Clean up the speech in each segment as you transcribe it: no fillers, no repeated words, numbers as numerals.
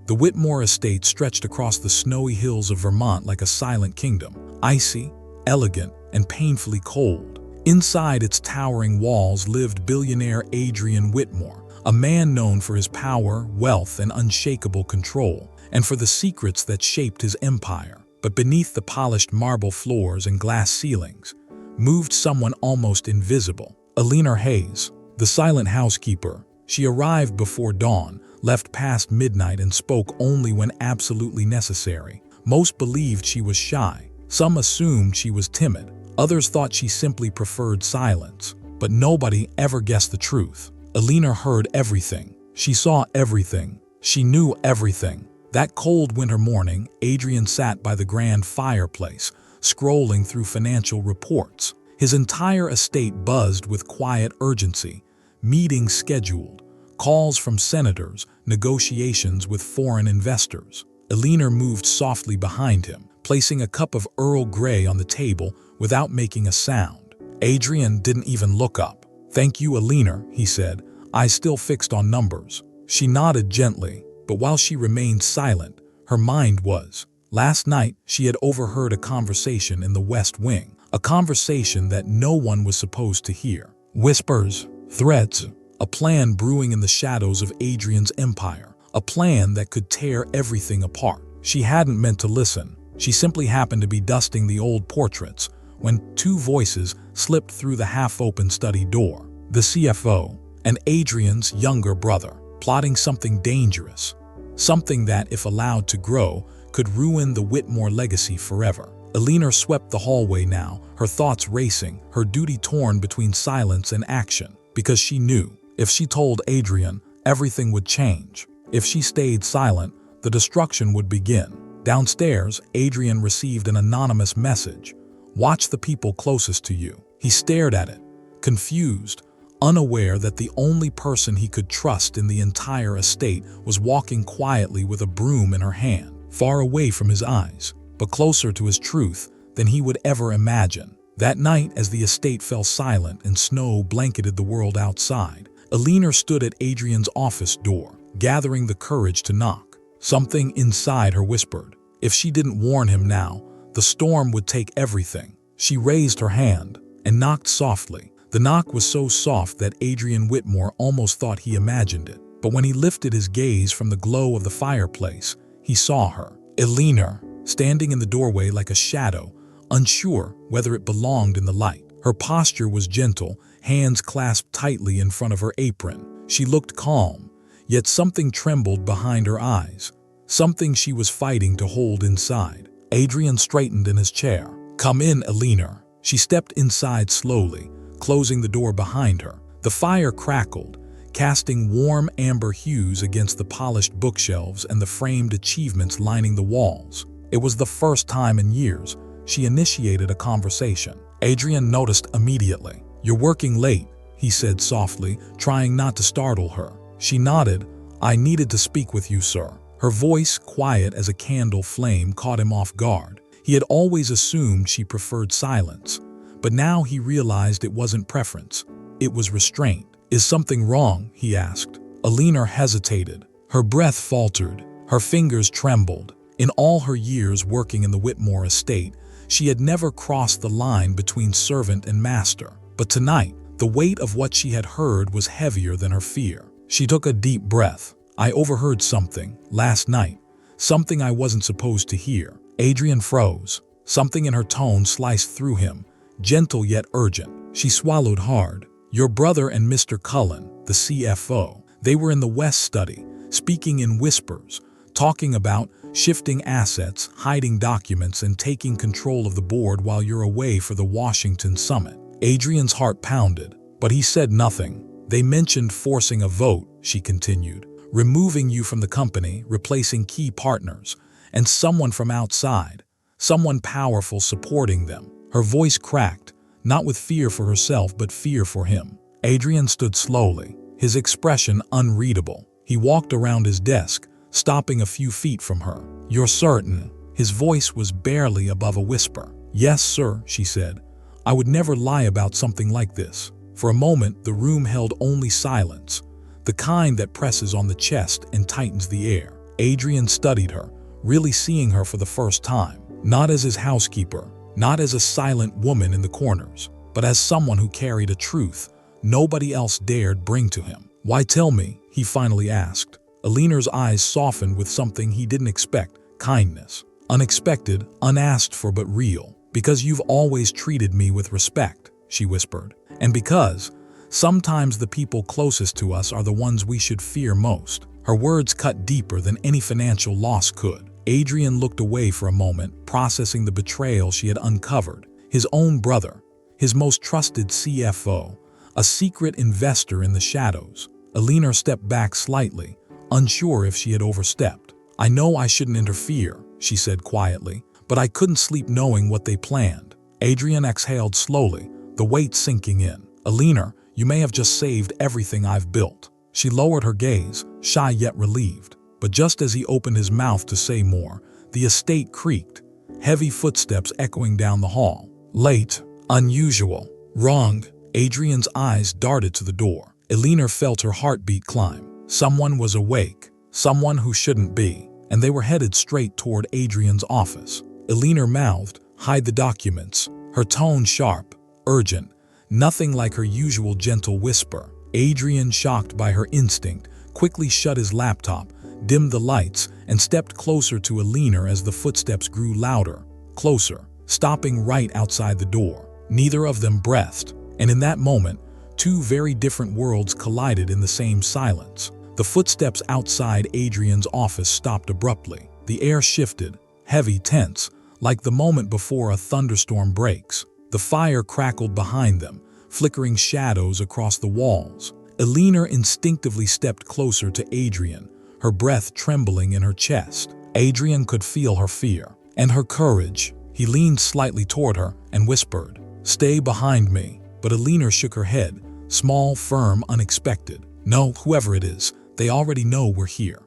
The Whitmore estate stretched across the snowy hills of Vermont like a silent kingdom, icy, elegant, and painfully cold. Inside its towering walls lived billionaire Adrian Whitmore, a man known for his power, wealth, and unshakable control, and for the secrets that shaped his empire. But beneath the polished marble floors and glass ceilings moved someone almost invisible. Eleanor Hayes, the silent housekeeper. She arrived before dawn, left past midnight, and spoke only when absolutely necessary. Most believed she was shy. Some assumed she was timid. Others thought she simply preferred silence. But nobody ever guessed the truth. Eleanor heard everything. She saw everything. She knew everything. That cold winter morning, Adrian sat by the grand fireplace, scrolling through financial reports. His entire estate buzzed with quiet urgency. Meetings scheduled, calls from senators, negotiations with foreign investors. Eleanor moved softly behind him, placing a cup of Earl Grey on the table without making a sound. Adrian didn't even look up. "Thank you, Eleanor," he said, eyes still fixed on numbers. She nodded gently, but while she remained silent, her mind was. Last night, she had overheard a conversation in the West Wing, a conversation that no one was supposed to hear. Whispers, threats, a plan brewing in the shadows of Adrian's empire, a plan that could tear everything apart. She hadn't meant to listen. She simply happened to be dusting the old portraits when two voices slipped through the half-open study door. The CFO and Adrian's younger brother, plotting something dangerous, something that, if allowed to grow, could ruin the Whitmore legacy forever. Eleanor swept the hallway now, her thoughts racing, her duty torn between silence and action, because she knew, if she told Adrian, everything would change. If she stayed silent, the destruction would begin. Downstairs, Adrian received an anonymous message. "Watch the people closest to you." He stared at it, confused, unaware that the only person he could trust in the entire estate was walking quietly with a broom in her hand, far away from his eyes, but closer to his truth than he would ever imagine. That night, as the estate fell silent and snow blanketed the world outside, Eleanor stood at Adrian's office door, gathering the courage to knock. Something inside her whispered, if she didn't warn him now, the storm would take everything. She raised her hand and knocked softly. The knock was so soft that Adrian Whitmore almost thought he imagined it. But when he lifted his gaze from the glow of the fireplace, he saw her, Eleanor, standing in the doorway like a shadow, unsure whether it belonged in the light. Her posture was gentle, hands clasped tightly in front of her apron. She looked calm, yet something trembled behind her eyes, something she was fighting to hold inside. Adrian straightened in his chair. "Come in, Eleanor." She stepped inside slowly, closing the door behind her. The fire crackled, casting warm amber hues against the polished bookshelves and the framed achievements lining the walls. It was the first time in years she initiated a conversation. Adrian noticed immediately. "You're working late," he said softly, trying not to startle her. She nodded. "I needed to speak with you, sir." Her voice, quiet as a candle flame, caught him off guard. He had always assumed she preferred silence, but now he realized it wasn't preference. It was restraint. "Is something wrong?" he asked. Eleanor hesitated. Her breath faltered. Her fingers trembled. In all her years working in the Whitmore estate, she had never crossed the line between servant and master. But tonight, the weight of what she had heard was heavier than her fear. She took a deep breath. "I overheard something last night, something I wasn't supposed to hear." Adrian froze. Something in her tone sliced through him, gentle yet urgent. She swallowed hard. "Your brother and Mr. Cullen, the CFO, they were in the West study, speaking in whispers, talking about shifting assets, hiding documents, and taking control of the board while you're away for the Washington summit." Adrian's heart pounded, but he said nothing. "They mentioned forcing a vote," she continued, "removing you from the company, replacing key partners, and someone from outside, someone powerful supporting them." Her voice cracked, not with fear for herself but fear for him. Adrian stood slowly, his expression unreadable. He walked around his desk, stopping a few feet from her. "You're certain?" His voice was barely above a whisper. "Yes, sir," she said. "I would never lie about something like this." For a moment, the room held only silence, the kind that presses on the chest and tightens the air. Adrian studied her, really seeing her for the first time. Not as his housekeeper, not as a silent woman in the corners, but as someone who carried a truth nobody else dared bring to him. "Why tell me?" he finally asked. Eleanor's eyes softened with something he didn't expect: kindness. "Unexpected, unasked for, but real. Because you've always treated me with respect," she whispered. "And because sometimes the people closest to us are the ones we should fear most." Her words cut deeper than any financial loss could. Adrian looked away for a moment, processing the betrayal she had uncovered. His own brother, his most trusted CFO, a secret investor in the shadows. Eleanor stepped back slightly, unsure if she had overstepped. "I know I shouldn't interfere," she said quietly, "but I couldn't sleep knowing what they planned." Adrian exhaled slowly, the weight sinking in. "Eleanor, you may have just saved everything I've built." She lowered her gaze, shy yet relieved. But just as he opened his mouth to say more, the estate creaked, heavy footsteps echoing down the hall. Late, unusual, wrong. Adrian's eyes darted to the door. Eleanor felt her heartbeat climb. Someone was awake, someone who shouldn't be, and they were headed straight toward Adrian's office. Eleanor mouthed, "Hide the documents," her tone sharp, urgent, nothing like her usual gentle whisper. Adrian, shocked by her instinct, quickly shut his laptop, dimmed the lights, and stepped closer to Eleanor as the footsteps grew louder, closer, stopping right outside the door. Neither of them breathed, and in that moment, two very different worlds collided in the same silence. The footsteps outside Adrian's office stopped abruptly. The air shifted, heavy, tense, like the moment before a thunderstorm breaks. The fire crackled behind them, flickering shadows across the walls. Eleanor instinctively stepped closer to Adrian, her breath trembling in her chest. Adrian could feel her fear and her courage. He leaned slightly toward her and whispered, "Stay behind me." But Eleanor shook her head, small, firm, unexpected. "No, whoever it is, they already know we're here."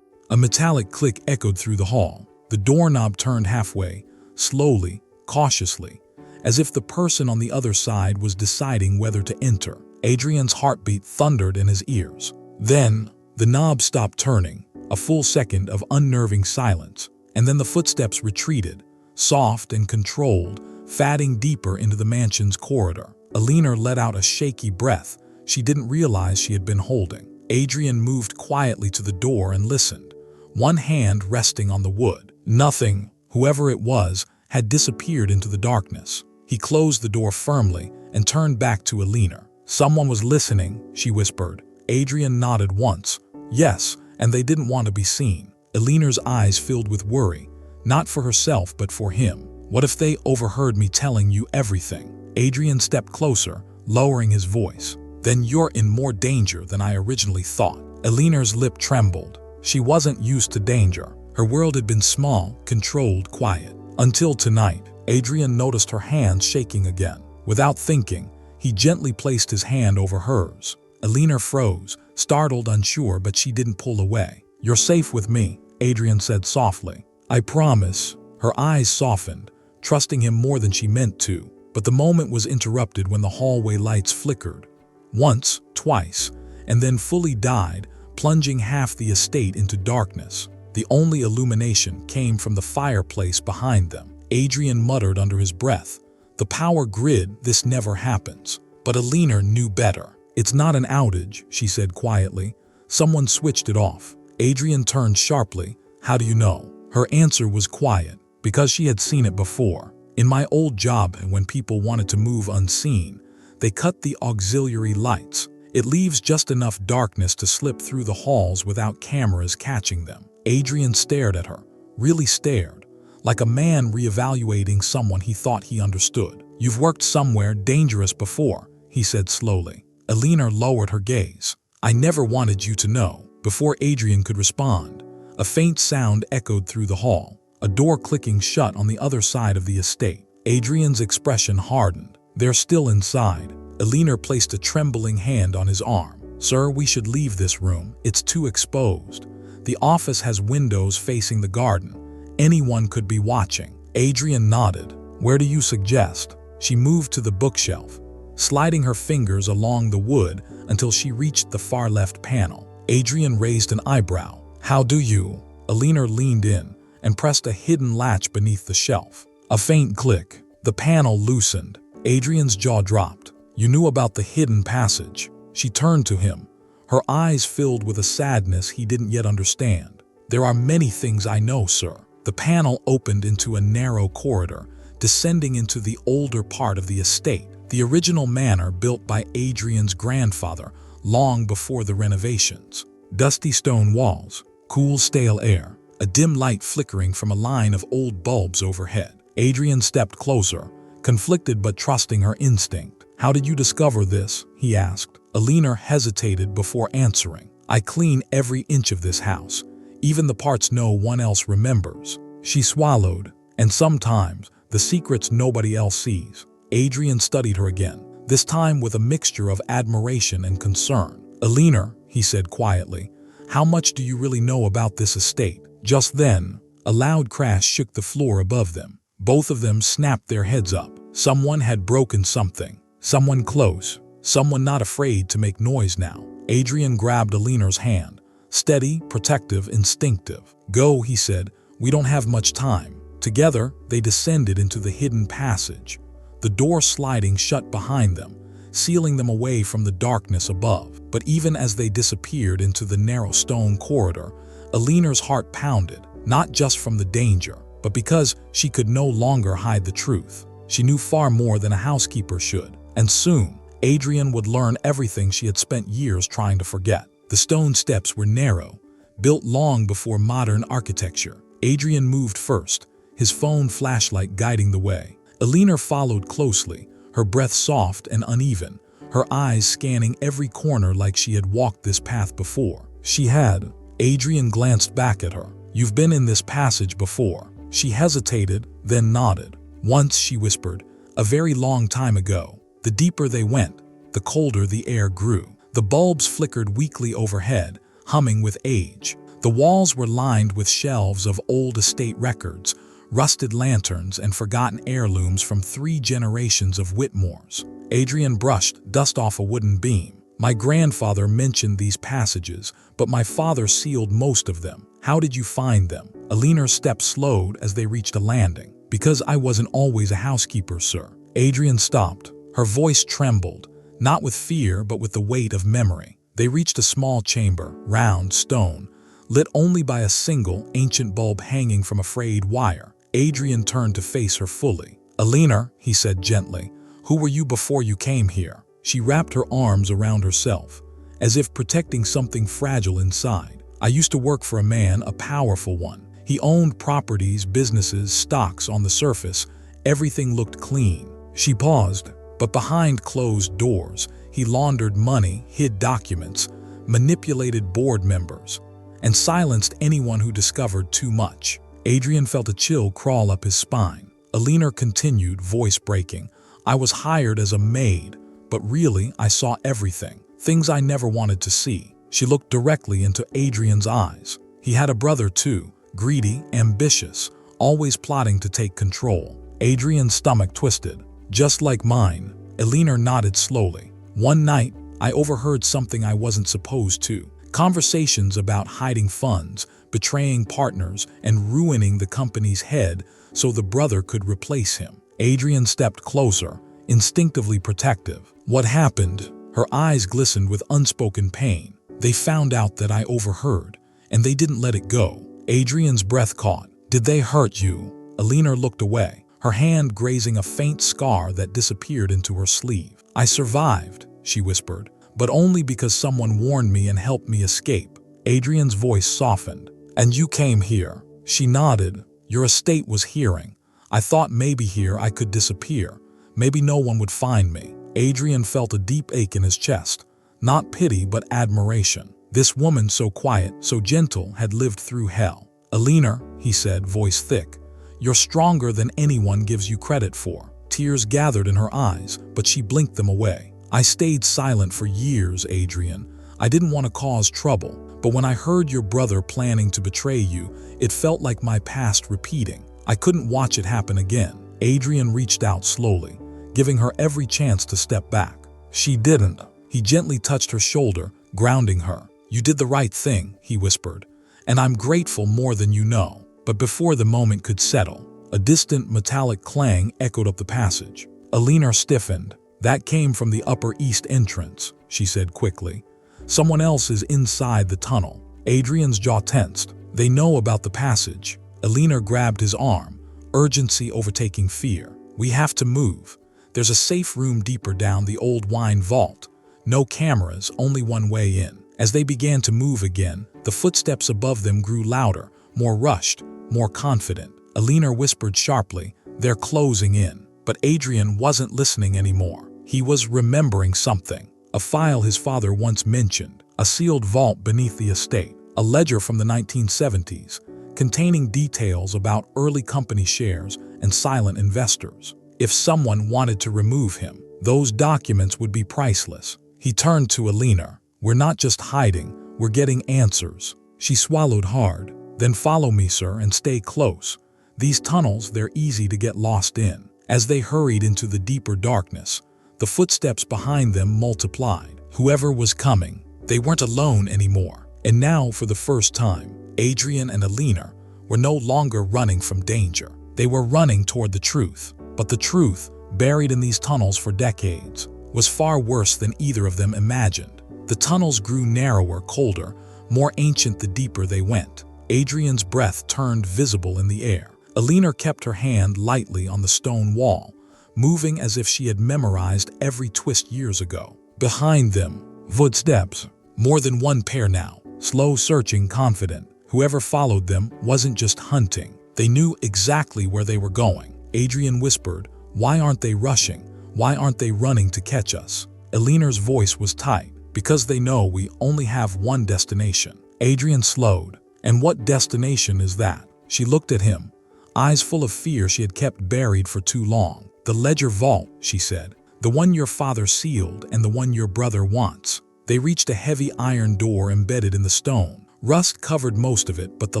A metallic click echoed through the hall. The doorknob turned halfway, slowly, cautiously, as if the person on the other side was deciding whether to enter. Adrian's heartbeat thundered in his ears. Then, the knob stopped turning, a full second of unnerving silence, and then the footsteps retreated, soft and controlled, fading deeper into the mansion's corridor. Eleanor let out a shaky breath she didn't realize she had been holding. Adrian moved quietly to the door and listened, one hand resting on the wood. Nothing, whoever it was, had disappeared into the darkness. He closed the door firmly and turned back to Eleanor. "Someone was listening," she whispered. Adrian nodded once. "Yes, and they didn't want to be seen." Eleanor's eyes filled with worry, not for herself but for him. "What if they overheard me telling you everything?" Adrian stepped closer, lowering his voice. "Then you're in more danger than I originally thought." Eleanor's lip trembled. She wasn't used to danger. Her world had been small, controlled, quiet. Until tonight, Adrian noticed her hands shaking again. Without thinking, he gently placed his hand over hers. Eleanor froze, startled, unsure, but she didn't pull away. "You're safe with me," Adrian said softly. "I promise." Her eyes softened, trusting him more than she meant to. But the moment was interrupted when the hallway lights flickered. Once, twice, and then fully died, plunging half the estate into darkness. The only illumination came from the fireplace behind them. Adrian muttered under his breath, "The power grid, this never happens." But Eleanor knew better. "It's not an outage," she said quietly. "Someone switched it off." Adrian turned sharply. "How do you know?" Her answer was quiet, because she had seen it before. "In my old job, when people wanted to move unseen, they cut the auxiliary lights. It leaves just enough darkness to slip through the halls without cameras catching them." Adrian stared at her, really stared, like a man reevaluating someone he thought he understood. "You've worked somewhere dangerous before," he said slowly. Eleanor lowered her gaze. "I never wanted you to know." Before Adrian could respond, a faint sound echoed through the hall, a door clicking shut on the other side of the estate. Adrian's expression hardened. "They're still inside." Eleanor placed a trembling hand on his arm. "Sir, we should leave this room. It's too exposed. The office has windows facing the garden. Anyone could be watching." Adrian nodded. "Where do you suggest?" She moved to the bookshelf, sliding her fingers along the wood until she reached the far left panel. Adrian raised an eyebrow. "How do you?" Eleanor leaned in and pressed a hidden latch beneath the shelf. A faint click. The panel loosened. Adrian's jaw dropped. "You knew about the hidden passage." She turned to him, her eyes filled with a sadness he didn't yet understand. "There are many things I know, sir." The panel opened into a narrow corridor, descending into the older part of the estate, the original manor built by Adrian's grandfather long before the renovations. Dusty stone walls, cool stale air, a dim light flickering from a line of old bulbs overhead. Adrian stepped closer, conflicted but trusting her instinct. "How did you discover this?" he asked. Eleanor hesitated before answering. "I clean every inch of this house, even the parts no one else remembers." She swallowed. "And sometimes, the secrets nobody else sees." Adrian studied her again, this time with a mixture of admiration and concern. "Eleanor," he said quietly, "how much do you really know about this estate?" Just then, a loud crash shook the floor above them. Both of them snapped their heads up. Someone had broken something. Someone close. Someone not afraid to make noise now. Adrian grabbed Eleanor's hand. Steady, protective, instinctive. "Go," he said. "We don't have much time." Together, they descended into the hidden passage, the door sliding shut behind them, sealing them away from the darkness above. But even as they disappeared into the narrow stone corridor, Eleanor's heart pounded, not just from the danger, but because she could no longer hide the truth. She knew far more than a housekeeper should, and soon, Adrian would learn everything she had spent years trying to forget. The stone steps were narrow, built long before modern architecture. Adrian moved first, his phone flashlight guiding the way. Eleanor followed closely, her breath soft and uneven, her eyes scanning every corner like she had walked this path before. She had. Adrian glanced back at her. "You've been in this passage before." She hesitated, then nodded. "Once," she whispered, "a very long time ago." The deeper they went, the colder the air grew. The bulbs flickered weakly overhead, humming with age. The walls were lined with shelves of old estate records, rusted lanterns, and forgotten heirlooms from 3 generations of Whitmores. Adrian brushed dust off a wooden beam. "My grandfather mentioned these passages, but my father sealed most of them. How did you find them?" Eleanor's steps slowed as they reached a landing. "Because I wasn't always a housekeeper, sir." Adrian stopped. Her voice trembled, not with fear but with the weight of memory. They reached a small chamber, round, stone, lit only by a single, ancient bulb hanging from a frayed wire. Adrian turned to face her fully. "Eleanor," he said gently, "who were you before you came here?" She wrapped her arms around herself, as if protecting something fragile inside. "I used to work for a man, a powerful one. He owned properties, businesses, stocks on the surface. Everything looked clean." She paused, but behind closed doors, he laundered money, hid documents, manipulated board members, and silenced anyone who discovered too much. Adrian felt a chill crawl up his spine. Eleanor continued, voice breaking. "I was hired as a maid, but really I saw everything, things I never wanted to see." She looked directly into Adrian's eyes. He had a brother too, greedy, ambitious, always plotting to take control. Adrian's stomach twisted. "Just like mine." Eleanor nodded slowly. "One night, I overheard something I wasn't supposed to. Conversations about hiding funds, betraying partners, and ruining the company's head so the brother could replace him." Adrian stepped closer, instinctively protective. "What happened?" Her eyes glistened with unspoken pain. "They found out that I overheard, and they didn't let it go." Adrian's breath caught. "Did they hurt you?" Eleanor looked away, her hand grazing a faint scar that disappeared into her sleeve. "I survived," she whispered, "but only because someone warned me and helped me escape." Adrian's voice softened. "And you came here?" She nodded. "Your estate was hearing. I thought maybe here I could disappear. Maybe no one would find me." Adrian felt a deep ache in his chest. Not pity, but admiration. This woman, so quiet, so gentle, had lived through hell. "Eleanor," he said, voice thick, "you're stronger than anyone gives you credit for." Tears gathered in her eyes, but she blinked them away. "I stayed silent for years, Adrian. I didn't want to cause trouble, but when I heard your brother planning to betray you, it felt like my past repeating. I couldn't watch it happen again." Adrian reached out slowly, giving her every chance to step back. She didn't. He gently touched her shoulder, grounding her. "You did the right thing," he whispered, And I'm grateful more than you know." But before the moment could settle, a distant metallic clang echoed up the passage. Eleanor stiffened. "That came from the Upper East entrance," she said quickly. "Someone else is inside the tunnel." Adrian's jaw tensed. "They know about the passage." Eleanor grabbed his arm, urgency overtaking fear. "We have to move. There's a safe room deeper down the old wine vault. No cameras, only one way in." As they began to move again, the footsteps above them grew louder, more rushed, more confident. Eleanor whispered sharply, "They're closing in." But Adrian wasn't listening anymore. He was remembering something. A file his father once mentioned, a sealed vault beneath the estate, a ledger from the 1970s, containing details about early company shares and silent investors. If someone wanted to remove him, those documents would be priceless. He turned to Eleanor. "We're not just hiding, we're getting answers." She swallowed hard. "Then follow me, sir, and stay close. These tunnels, they're easy to get lost in." As they hurried into the deeper darkness, the footsteps behind them multiplied. Whoever was coming, they weren't alone anymore. And now, for the first time, Adrian and Eleanor were no longer running from danger. They were running toward the truth. But the truth, buried in these tunnels for decades, was far worse than either of them imagined. The tunnels grew narrower, colder, more ancient the deeper they went. Adrian's breath turned visible in the air. Eleanor kept her hand lightly on the stone wall, moving as if she had memorized every twist years ago. Behind them, footsteps, more than one pair now, slow, searching, confident. Whoever followed them wasn't just hunting. They knew exactly where they were going. Adrian whispered, "Why aren't they rushing? Why aren't they running to catch us?" Eleanor's voice was tight. "Because they know we only have one destination." Adrian slowed. "And what destination is that?" She looked at him, eyes full of fear she had kept buried for too long. "The ledger vault," she said. "The one your father sealed and the one your brother wants." They reached a heavy iron door embedded in the stone. Rust covered most of it, but the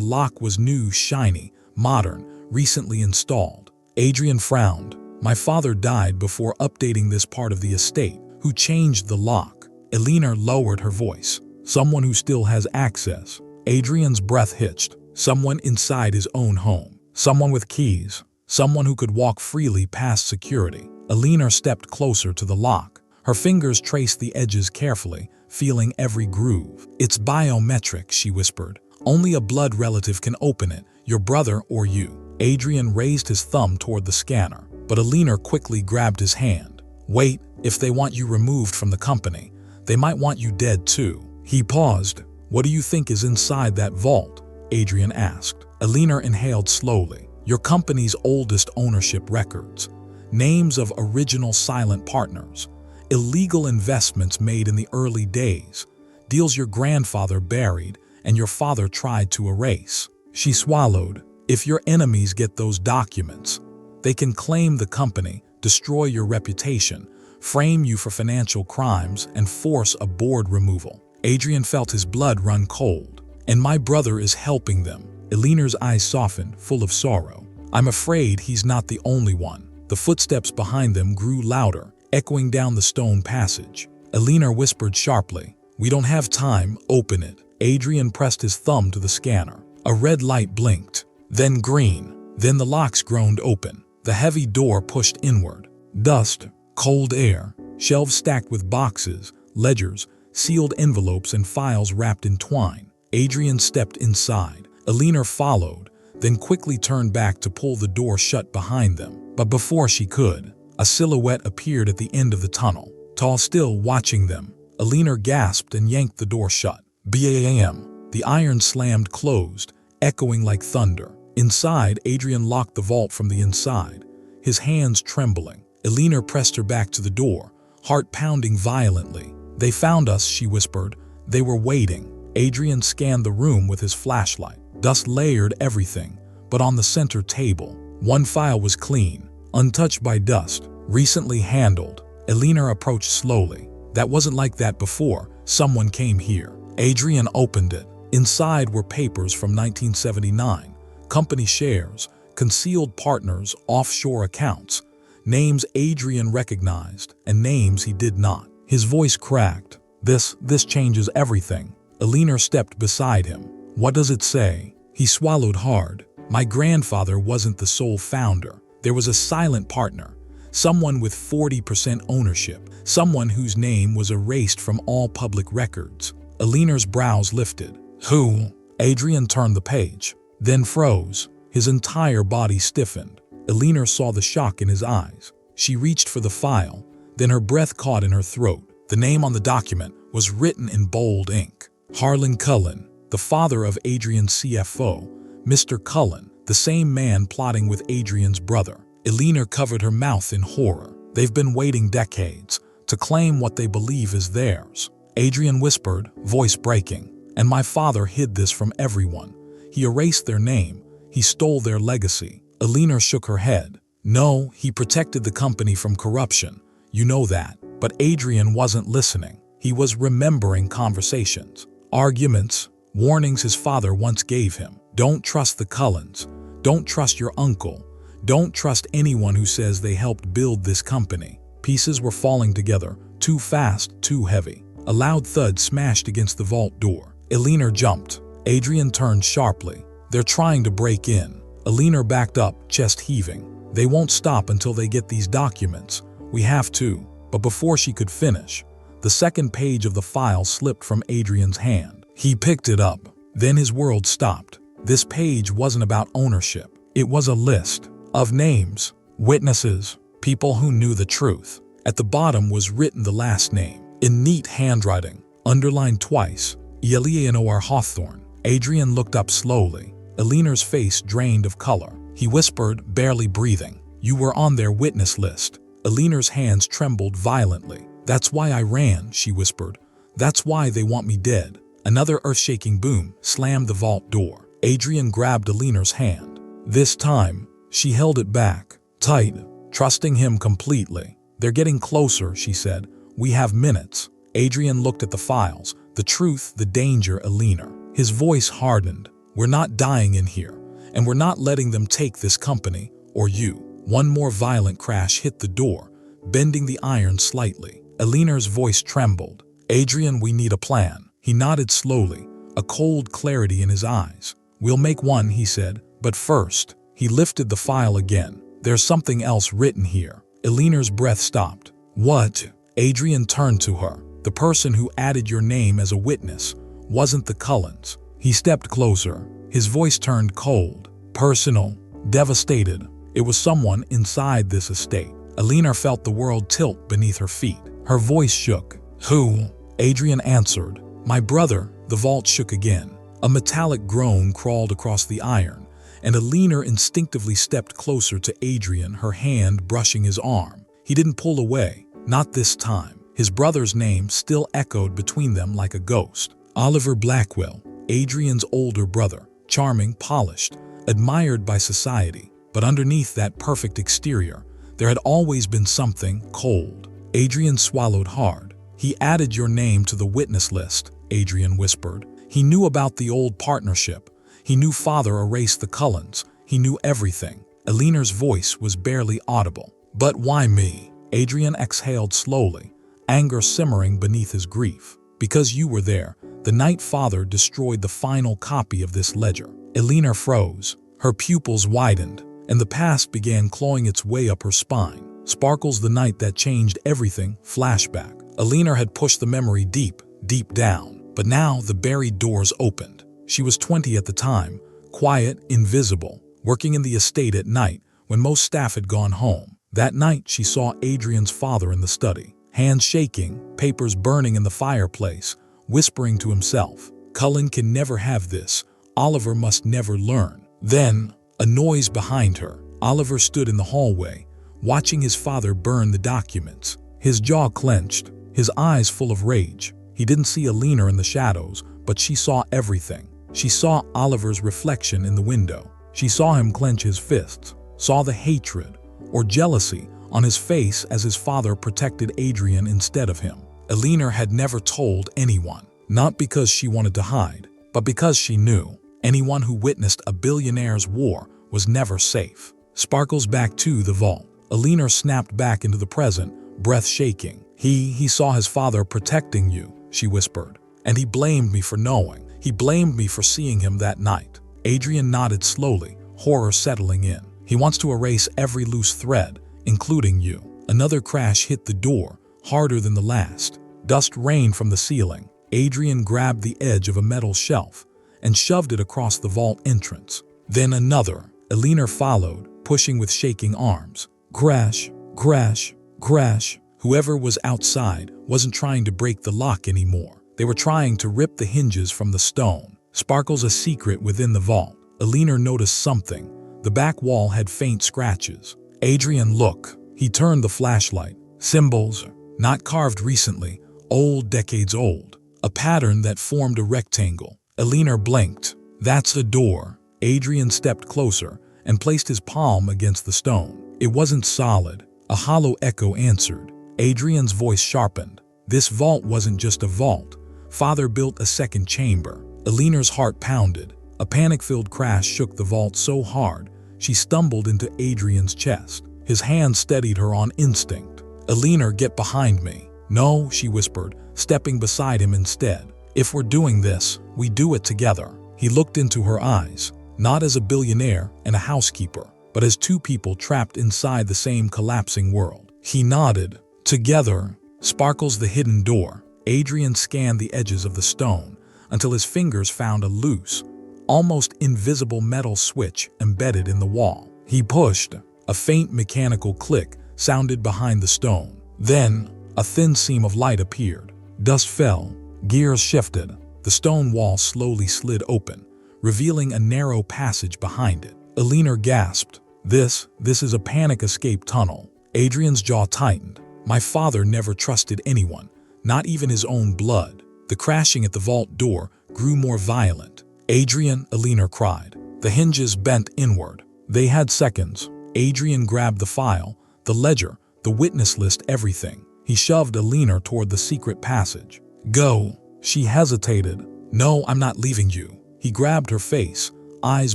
lock was new, shiny, modern, recently installed. Adrian frowned. "My father died before updating this part of the estate. Who changed the lock?" Eleanor lowered her voice. "Someone who still has access." Adrian's breath hitched. Someone inside his own home. Someone with keys. Someone who could walk freely past security. Eleanor stepped closer to the lock. Her fingers traced the edges carefully, feeling every groove. "It's biometric," she whispered. "Only a blood relative can open it, your brother or you." Adrian raised his thumb toward the scanner, but Eleanor quickly grabbed his hand. "Wait, if they want you removed from the company, they might want you dead too." He paused. "What do you think is inside that vault?" Adrian asked. Eleanor inhaled slowly. "Your company's oldest ownership records. Names of original silent partners. Illegal investments made in the early days. Deals your grandfather buried and your father tried to erase." She swallowed. "If your enemies get those documents, they can claim the company, destroy your reputation, frame you for financial crimes, and force a board removal." Adrian felt his blood run cold. "And my brother is helping them." Eleanor's eyes softened, full of sorrow. "I'm afraid he's not the only one." The footsteps behind them grew louder, echoing down the stone passage. Eleanor whispered sharply, "We don't have time, open it." Adrian pressed his thumb to the scanner. A red light blinked, then green. Then the locks groaned open. The heavy door pushed inward. Dust, cold air, shelves stacked with boxes, ledgers, sealed envelopes and files wrapped in twine. Adrian stepped inside. Eleanor followed, then quickly turned back to pull the door shut behind them. But before she could, a silhouette appeared at the end of the tunnel, tall still watching them. Eleanor gasped and yanked the door shut. Bam! The iron slammed closed, echoing like thunder. Inside, Adrian locked the vault from the inside, his hands trembling. Eleanor pressed her back to the door, heart pounding violently. "They found us," she whispered. "They were waiting." Adrian scanned the room with his flashlight. Dust layered everything, but on the center table, one file was clean, untouched by dust, recently handled. Eleanor approached slowly. "That wasn't like that before. Someone came here." Adrian opened it. Inside were papers from 1979, company shares, concealed partners, offshore accounts, names Adrian recognized and names he did not. His voice cracked. This changes everything." Eleanor stepped beside him. What does it say? He swallowed hard. My grandfather wasn't the sole founder. There was a silent partner, someone with 40% ownership, someone whose name was erased from all public records. Eleanor's brows lifted. Who? Adrian turned the page, then froze. His entire body stiffened. Eleanor saw the shock in his eyes. She reached for the file, then her breath caught in her throat. The name on the document was written in bold ink. Harlan Cullen, the father of Adrian's CFO, Mr. Cullen, the same man plotting with Adrian's brother. Eleanor covered her mouth in horror. They've been waiting decades to claim what they believe is theirs. Adrian whispered, voice breaking. And my father hid this from everyone. He erased their name. He stole their legacy. Eleanor shook her head. No, he protected the company from corruption. You know that. But Adrian wasn't listening. He was remembering conversations, arguments, warnings his father once gave him. Don't trust the Cullens. Don't trust your uncle. Don't trust anyone who says they helped build this company. Pieces were falling together, too fast, too heavy. A loud thud smashed against the vault door. Eleanor jumped. Adrian turned sharply. They're trying to break in. Eleanor backed up, chest heaving. They won't stop until they get these documents. We have to. But before she could finish, the second page of the file slipped from Adrian's hand. He picked it up. Then his world stopped. This page wasn't about ownership. It was a list of names, witnesses, people who knew the truth. At the bottom was written the last name, in neat handwriting, underlined twice, Eleanor Hawthorne. Adrian looked up slowly. Eleanor's face drained of color. He whispered, barely breathing, "You were on their witness list." Eleanor's hands trembled violently. "That's why I ran," she whispered. "That's why they want me dead." Another earth-shaking boom slammed the vault door. Adrian grabbed Eleanor's hand. This time, she held it back, tight, trusting him completely. "They're getting closer," she said. "We have minutes." Adrian looked at the files, the truth, the danger, Eleanor. His voice hardened. "We're not dying in here, and we're not letting them take this company, or you." One more violent crash hit the door, bending the iron slightly. Eleanor's voice trembled. "Adrian, we need a plan." He nodded slowly, a cold clarity in his eyes. "We'll make one," he said, "but first." He lifted the file again. "There's something else written here." Eleanor's breath stopped. "What?" Adrian turned to her. "The person who added your name as a witness wasn't the Cullens." He stepped closer. His voice turned cold, personal, devastated. It was someone inside this estate. Eleanor felt the world tilt beneath her feet. Her voice shook. "Who?" Adrian answered. "My brother." The vault shook again. A metallic groan crawled across the iron, and Eleanor instinctively stepped closer to Adrian, her hand brushing his arm. He didn't pull away. Not this time. His brother's name still echoed between them like a ghost. Oliver Blackwell, Adrian's older brother, charming, polished, admired by society. But underneath that perfect exterior, there had always been something cold. Adrian swallowed hard. "He added your name to the witness list," Adrian whispered. "He knew about the old partnership. He knew father erased the Cullens. He knew everything." Eleanor's voice was barely audible. "But why me?" Adrian exhaled slowly, anger simmering beneath his grief. "Because you were there, the night father destroyed the final copy of this ledger." Eleanor froze. Her pupils widened, and the past began clawing its way up her spine. Sparkles the night that changed everything, flashback. Eleanor had pushed the memory deep, deep down. But now the buried doors opened. She was 20 at the time, quiet, invisible, working in the estate at night when most staff had gone home. That night she saw Adrian's father in the study, hands shaking, papers burning in the fireplace, whispering to himself, "Cullen can never have this. Oliver must never learn." Then, a noise behind her. Oliver stood in the hallway, watching his father burn the documents. His jaw clenched, his eyes full of rage. He didn't see Eleanor in the shadows, but she saw everything. She saw Oliver's reflection in the window. She saw him clench his fists, saw the hatred or jealousy on his face as his father protected Adrian instead of him. Eleanor had never told anyone, not because she wanted to hide, but because she knew. Anyone who witnessed a billionaire's war was never safe. Sparkles back to the vault. Eleanor snapped back into the present, breath shaking. He saw his father protecting you," she whispered. "And he blamed me for knowing. He blamed me for seeing him that night. Adrian nodded slowly, horror settling in. He wants to erase every loose thread, including you. Another crash hit the door, harder than the last. Dust rained from the ceiling. Adrian grabbed the edge of a metal shelf and shoved it across the vault entrance. Then another. Eleanor followed, pushing with shaking arms. Crash, crash, crash. Whoever was outside wasn't trying to break the lock anymore. They were trying to rip the hinges from the stone. Sparkles a secret within the vault. Eleanor noticed something. The back wall had faint scratches. Adrian, look. He turned the flashlight. Symbols, not carved recently, old, decades old. A pattern that formed a rectangle. Eleanor blinked. That's a door. Adrian stepped closer and placed his palm against the stone. It wasn't solid. A hollow echo answered. Adrian's voice sharpened. This vault wasn't just a vault. Father built a second chamber. Eleanor's heart pounded. A panic-filled crash shook the vault so hard, she stumbled into Adrian's chest. His hand steadied her on instinct. Eleanor, get behind me. No, she whispered, stepping beside him instead. If we're doing this, we do it together. He looked into her eyes, not as a billionaire and a housekeeper, but as two people trapped inside the same collapsing world. He nodded. Together. Sparkles the hidden door. Adrian scanned the edges of the stone until his fingers found a loose, almost invisible metal switch embedded in the wall. He pushed. A faint mechanical click sounded behind the stone. Then, a thin seam of light appeared. Dust fell. Gears shifted. The stone wall slowly slid open, revealing a narrow passage behind it. Eleanor gasped. This is a panic escape tunnel. Adrian's jaw tightened. My father never trusted anyone, not even his own blood. The crashing at the vault door grew more violent. Adrian, Eleanor cried. The hinges bent inward. They had seconds. Adrian grabbed the file, the ledger, the witness list, everything. He shoved Eleanor toward the secret passage. Go. She hesitated. No, I'm not leaving you. He grabbed her face, eyes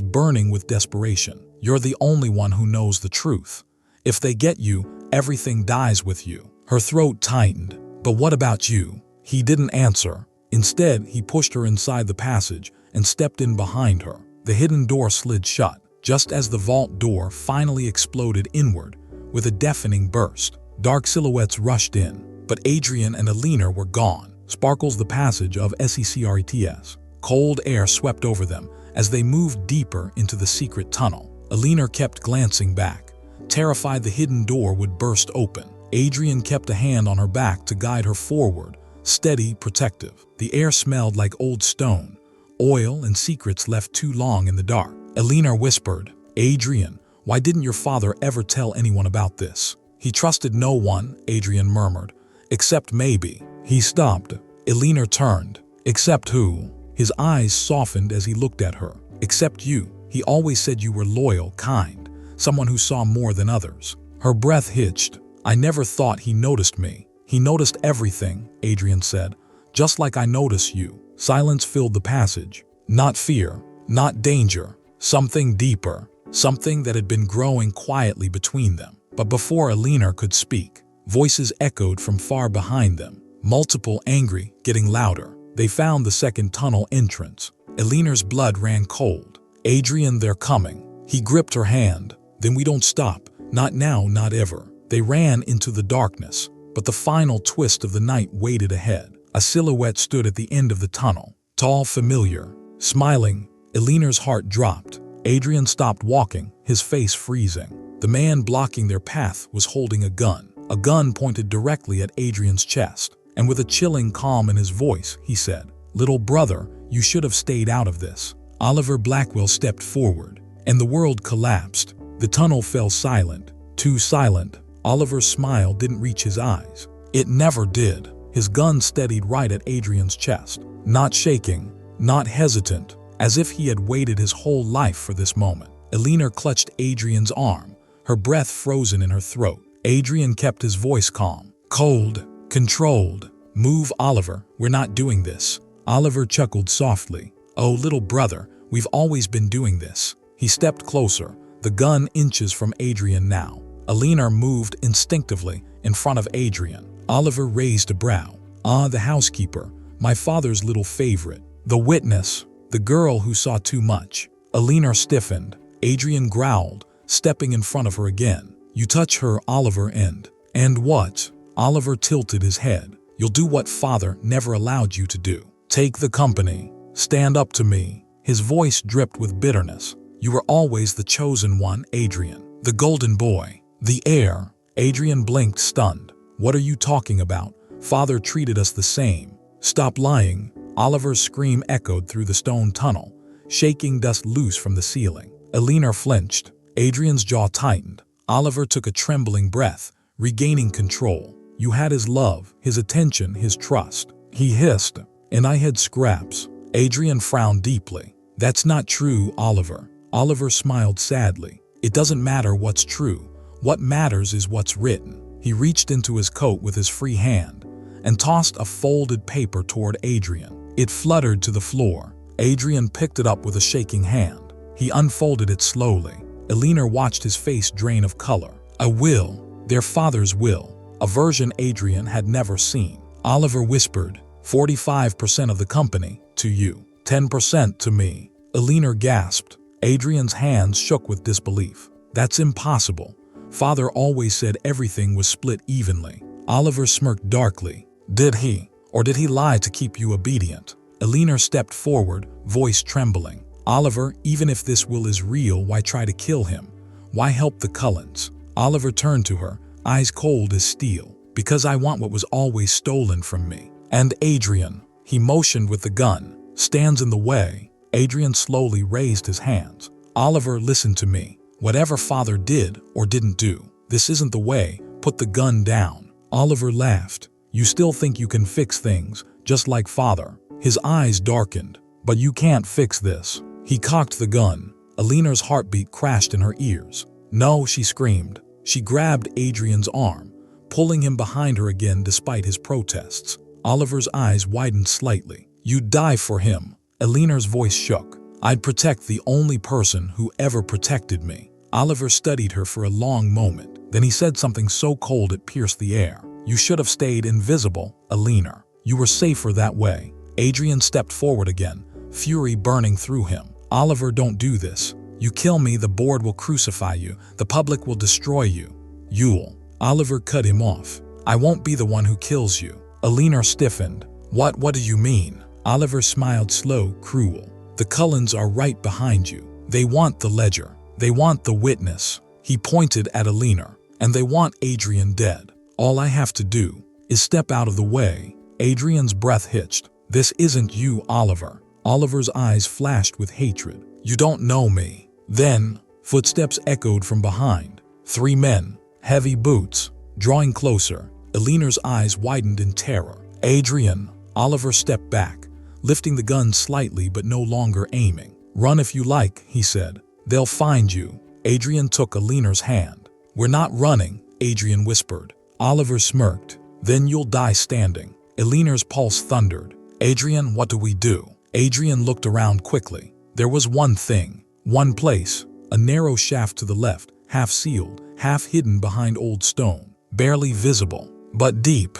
burning with desperation. You're the only one who knows the truth. If they get you, everything dies with you. Her throat tightened. But what about you? He didn't answer. Instead, he pushed her inside the passage and stepped in behind her. The hidden door slid shut, just as the vault door finally exploded inward with a deafening burst. Dark silhouettes rushed in, but Adrian and Eleanor were gone. Sparkles the passage of secrets. Cold air swept over them as they moved deeper into the secret tunnel. Eleanor kept glancing back, terrified the hidden door would burst open. Adrian kept a hand on her back to guide her forward, steady, protective. The air smelled like old stone, oil, and secrets left too long in the dark. Eleanor whispered, Adrian, why didn't your father ever tell anyone about this? He trusted no one, Adrian murmured, except maybe. He stopped. Eleanor turned. Except who? His eyes softened as he looked at her. Except you. He always said you were loyal, kind, someone who saw more than others. Her breath hitched. I never thought he noticed me. He noticed everything, Adrian said, just like I notice you. Silence filled the passage. Not fear, not danger, something deeper, something that had been growing quietly between them. But before Eleanor could speak, voices echoed from far behind them, multiple, angry, getting louder. They found the second tunnel entrance. Eleanor's blood ran cold. Adrian, they're coming. He gripped her hand. Then we don't stop. Not now, not ever. They ran into the darkness, but the final twist of the night waited ahead. A silhouette stood at the end of the tunnel, tall, familiar, smiling. Eleanor's heart dropped. Adrian stopped walking, his face freezing. The man blocking their path was holding a gun pointed directly at Adrian's chest. And with a chilling calm in his voice, he said, Little brother, you should have stayed out of this. Oliver Blackwell stepped forward, and the world collapsed. The tunnel fell silent, too silent. Oliver's smile didn't reach his eyes. It never did. His gun steadied right at Adrian's chest, not shaking, not hesitant, as if he had waited his whole life for this moment. Eleanor clutched Adrian's arm, her breath frozen in her throat. Adrian kept his voice calm, cold, controlled. Move, Oliver, we're not doing this. Oliver chuckled softly. Oh, little brother, we've always been doing this. He stepped closer, the gun inches from Adrian now. Eleanor moved instinctively in front of Adrian. Oliver raised a brow. Ah, the housekeeper, my father's little favorite. The witness, the girl who saw too much. Eleanor stiffened. Adrian growled, stepping in front of her again. You touch her, Oliver, and what? Oliver tilted his head. You'll do what father never allowed you to do. Take the company. Stand up to me. His voice dripped with bitterness. You were always the chosen one, Adrian. The golden boy. The heir. Adrian blinked, stunned. What are you talking about? Father treated us the same. Stop lying. Oliver's scream echoed through the stone tunnel, shaking dust loose from the ceiling. Eleanor flinched. Adrian's jaw tightened. Oliver took a trembling breath, regaining control. You had his love, his attention, his trust. He hissed. And I had scraps. Adrian frowned deeply. That's not true, Oliver. Oliver smiled sadly. It doesn't matter what's true. What matters is what's written. He reached into his coat with his free hand and tossed a folded paper toward Adrian. It fluttered to the floor. Adrian picked it up with a shaking hand. He unfolded it slowly. Eleanor watched his face drain of color. A will, their father's will, a version Adrian had never seen. Oliver whispered, 45% of the company, to you. 10% to me. Eleanor gasped. Adrian's hands shook with disbelief. That's impossible. Father always said everything was split evenly. Oliver smirked darkly. Did he? Or did he lie to keep you obedient? Eleanor stepped forward, voice trembling. Oliver, even if this will is real, why try to kill him? Why help the Cullens? Oliver turned to her, eyes cold as steel. Because I want what was always stolen from me. And Adrian, he motioned with the gun, stands in the way. Adrian slowly raised his hands. Oliver, listen to me. Whatever father did or didn't do, this isn't the way. Put the gun down. Oliver laughed. You still think you can fix things, just like father. His eyes darkened. But you can't fix this. He cocked the gun. Eleanor's heartbeat crashed in her ears. No, she screamed. She grabbed Adrian's arm, pulling him behind her again despite his protests. Oliver's eyes widened slightly. You'd die for him. Eleanor's voice shook. I'd protect the only person who ever protected me. Oliver studied her for a long moment. Then he said something so cold it pierced the air. You should have stayed invisible, Eleanor. You were safer that way. Adrian stepped forward again, fury burning through him. Oliver, don't do this. You kill me, the board will crucify you. The public will destroy you. You'll. Oliver cut him off. I won't be the one who kills you. Eleanor stiffened. What do you mean? Oliver smiled slow, cruel. The Cullens are right behind you. They want the ledger. They want the witness. He pointed at Eleanor. And they want Adrian dead. All I have to do is step out of the way. Adrian's breath hitched. This isn't you, Oliver. Oliver's eyes flashed with hatred. You don't know me. Then, footsteps echoed from behind. 3 men, heavy boots, drawing closer. Eleanor's eyes widened in terror. Adrian. Oliver stepped back, lifting the gun slightly but no longer aiming. Run if you like, he said. They'll find you. Adrian took Eleanor's hand. We're not running, Adrian whispered. Oliver smirked. Then you'll die standing. Eleanor's pulse thundered. Adrian, what do we do? Adrian looked around quickly. There was one thing, one place, a narrow shaft to the left, half sealed, half hidden behind old stone, barely visible, but deep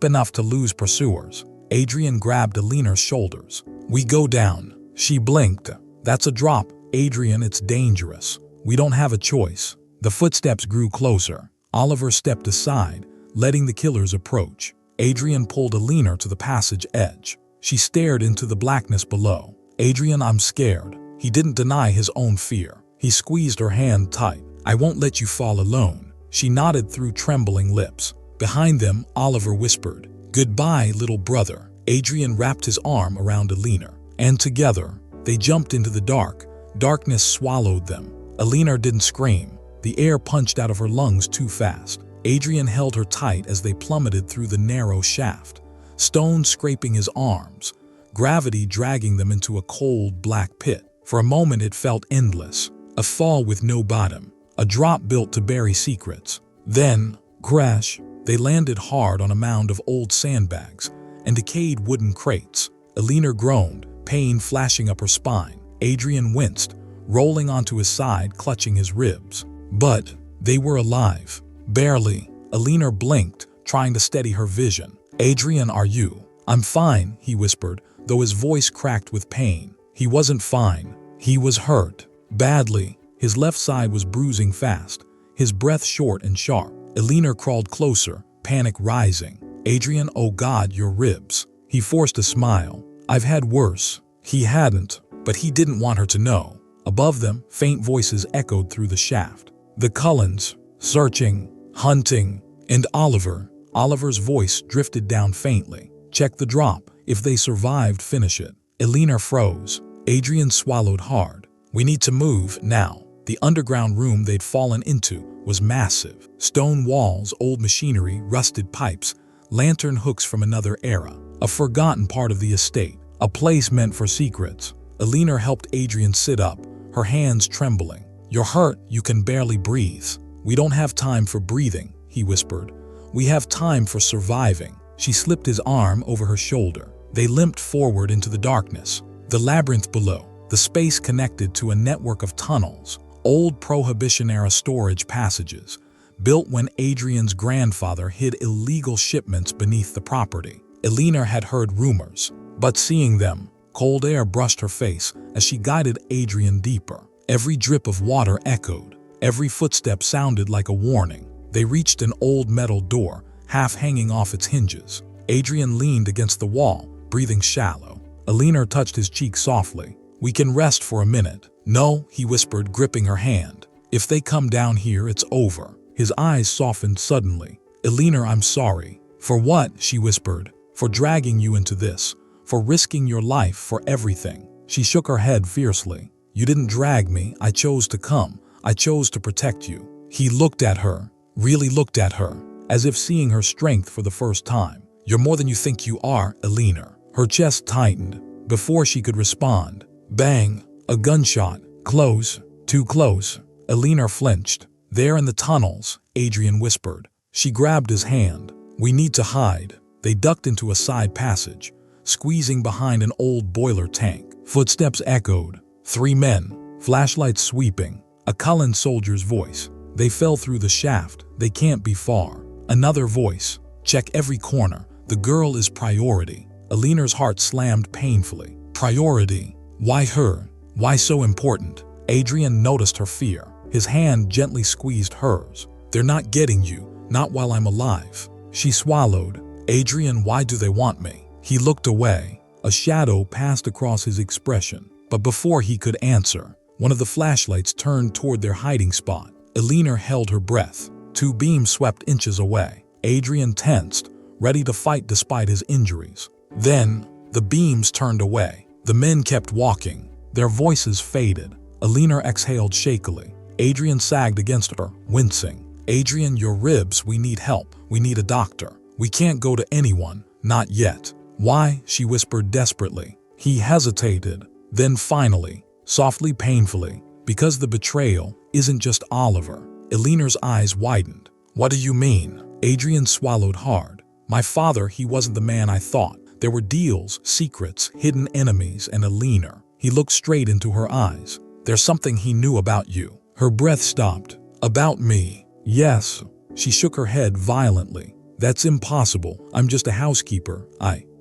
enough to lose pursuers. Adrian grabbed Eleanor's shoulders. We go down. She blinked. That's a drop. Adrian, it's dangerous. We don't have a choice. The footsteps grew closer. Oliver stepped aside, letting the killers approach. Adrian pulled Eleanor to the passage edge. She stared into the blackness below. Adrian, I'm scared. He didn't deny his own fear. He squeezed her hand tight. I won't let you fall alone. She nodded through trembling lips. Behind them, Oliver whispered, Goodbye, little brother. Adrian wrapped his arm around Eleanor, and together, they jumped into the dark. Darkness swallowed them. Eleanor didn't scream. The air punched out of her lungs too fast. Adrian held her tight as they plummeted through the narrow shaft, stones scraping his arms, gravity dragging them into a cold, black pit. For a moment it felt endless, a fall with no bottom, a drop built to bury secrets. Then, crash, they landed hard on a mound of old sandbags and decayed wooden crates. Eleanor groaned, pain flashing up her spine. Adrian winced, rolling onto his side, clutching his ribs. But they were alive. Barely. Eleanor blinked, trying to steady her vision. Adrian, are you? I'm fine, he whispered, though his voice cracked with pain. He wasn't fine. He was hurt. Badly. His left side was bruising fast, his breath short and sharp. Eleanor crawled closer, panic rising. Adrian, oh God, your ribs. He forced a smile. I've had worse. He hadn't, but he didn't want her to know. Above them, faint voices echoed through the shaft. The Cullens, searching, hunting, and Oliver. Oliver's voice drifted down faintly. Check the drop. If they survived, finish it. Eleanor froze. Adrian swallowed hard. We need to move now. The underground room they'd fallen into was massive. Stone walls, old machinery, rusted pipes, lantern hooks from another era. A forgotten part of the estate. A place meant for secrets. Eleanor helped Adrian sit up, her hands trembling. You're hurt, you can barely breathe. We don't have time for breathing, he whispered. We have time for surviving. She slipped his arm over her shoulder. They limped forward into the darkness. The labyrinth below, the space connected to a network of tunnels, old Prohibition-era storage passages, built when Adrian's grandfather hid illegal shipments beneath the property. Eleanor had heard rumors, but seeing them, cold air brushed her face as she guided Adrian deeper. Every drip of water echoed. Every footstep sounded like a warning. They reached an old metal door, half hanging off its hinges. Adrian leaned against the wall, breathing shallow. Eleanor touched his cheek softly. We can rest for a minute. No, he whispered, gripping her hand. If they come down here, it's over. His eyes softened suddenly. Eleanor, I'm sorry. For what? She whispered. For dragging you into this. For risking your life, for everything. She shook her head fiercely. You didn't drag me. I chose to come. I chose to protect you. He looked at her, really looked at her, as if seeing her strength for the first time. You're more than you think you are, Eleanor. Her chest tightened. Before she could respond, bang, a gunshot. Close, too close. Eleanor flinched. There in the tunnels, Adrian whispered. She grabbed his hand. We need to hide. They ducked into a side passage, squeezing behind an old boiler tank. Footsteps echoed. 3 men, flashlights sweeping. A Cullen soldier's voice. They fell through the shaft. They can't be far. Another voice. Check every corner. The girl is priority. Eleanor's heart slammed painfully. Priority? Why her? Why so important? Adrian noticed her fear. His hand gently squeezed hers. They're not getting you, not while I'm alive. She swallowed. Adrian, why do they want me? He looked away. A shadow passed across his expression. But before he could answer, one of the flashlights turned toward their hiding spot. Eleanor held her breath. 2 beams swept inches away. Adrian tensed, ready to fight despite his injuries. Then, the beams turned away. The men kept walking. Their voices faded. Eleanor exhaled shakily. Adrian sagged against her, wincing. Adrian, your ribs, we need help. We need a doctor. We can't go to anyone, not yet. Why? She whispered desperately. He hesitated. Then finally, softly, painfully, because the betrayal isn't just Oliver. Eleanor's eyes widened. What do you mean? Adrian swallowed hard. My father, he wasn't the man I thought. There were deals, secrets, hidden enemies, and Eleanor. He looked straight into her eyes. There's something he knew about you. Her breath stopped. About me? Yes. She shook her head violently. That's impossible. I'm just a housekeeper.